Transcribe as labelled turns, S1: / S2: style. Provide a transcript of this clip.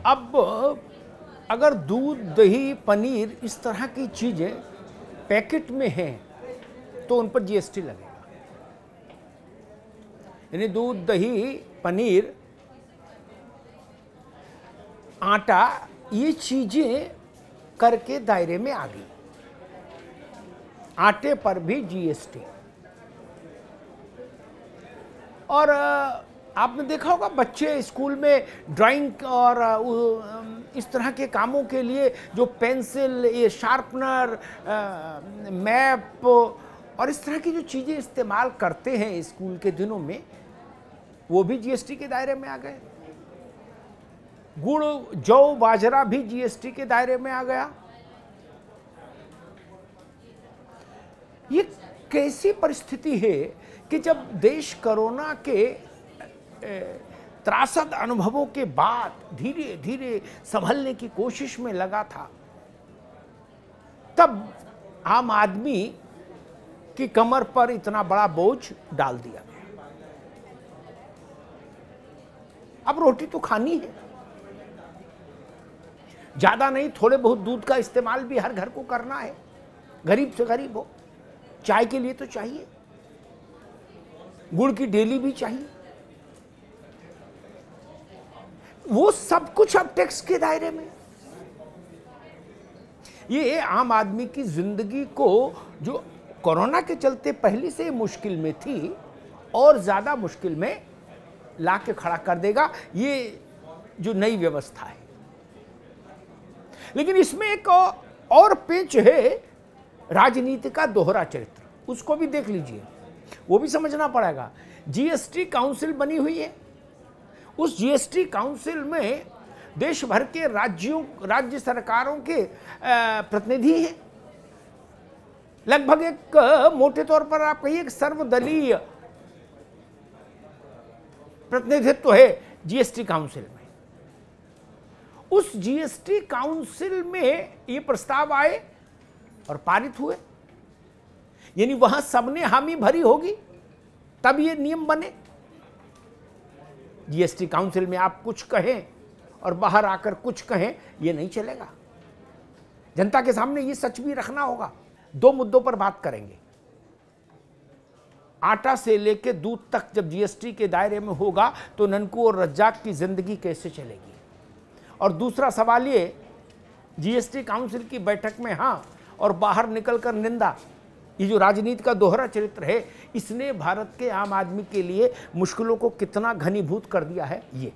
S1: अब अगर दूध, दही, पनीर इस तरह की चीज़ें पैकेट में हैं तो उन पर जीएसटी लगेगा। यानी दूध, दही, पनीर, आटा, ये चीज़ें कर के दायरे में आ गई। आटे पर भी जीएसटी। और आपने देखा होगा बच्चे स्कूल में ड्राइंग और इस तरह के कामों के लिए जो पेंसिल, ये शार्पनर, मैप और इस तरह की जो चीज़ें इस्तेमाल करते हैं स्कूल के दिनों में, वो भी जीएसटी के दायरे में आ गए। गुड़, जौ, बाजरा भी जीएसटी के दायरे में आ गया। ये कैसी परिस्थिति है कि जब देश कोरोना के त्रासद अनुभवों के बाद धीरे धीरे संभलने की कोशिश में लगा था, तब आम आदमी की कमर पर इतना बड़ा बोझ डाल दिया गया। अब रोटी तो खानी है, ज्यादा नहीं, थोड़े बहुत दूध का इस्तेमाल भी हर घर को करना है, गरीब से गरीब हो। चाय के लिए तो चाहिए, गुड़ की डेली भी चाहिए। वो सब कुछ अब टैक्स के दायरे में। ये आम आदमी की जिंदगी को, जो कोरोना के चलते पहले से मुश्किल में थी, और ज्यादा मुश्किल में ला के खड़ा कर देगा ये जो नई व्यवस्था है। लेकिन इसमें एक और पेच है, राजनीति का दोहरा चरित्र। उसको भी देख लीजिए, वो भी समझना पड़ेगा। जीएसटी काउंसिल बनी हुई है। उस जीएसटी काउंसिल में देश भर के राज्य सरकारों के प्रतिनिधि हैं। लगभग एक मोटे तौर पर आप कहिए सर्वदलीय प्रतिनिधित्व है जीएसटी काउंसिल में। उस जीएसटी काउंसिल में ये प्रस्ताव आए और पारित हुए, यानी वहां सबने हामी भरी होगी तब ये नियम बने। जीएसटी काउंसिल में आप कुछ कहें और बाहर आकर कुछ कहें, ये नहीं चलेगा। जनता के सामने ये सच भी रखना होगा। दो मुद्दों पर बात करेंगे। आटा से लेकर दूध तक जब जीएसटी के दायरे में होगा तो ननकू और रज्जाक की जिंदगी कैसे चलेगी। और दूसरा सवाल ये, जीएसटी काउंसिल की बैठक में हाँ और बाहर निकलकर निंदा, ये जो राजनीति का दोहरा चरित्र है, इसने भारत के आम आदमी के लिए मुश्किलों को कितना घनीभूत कर दिया है। ये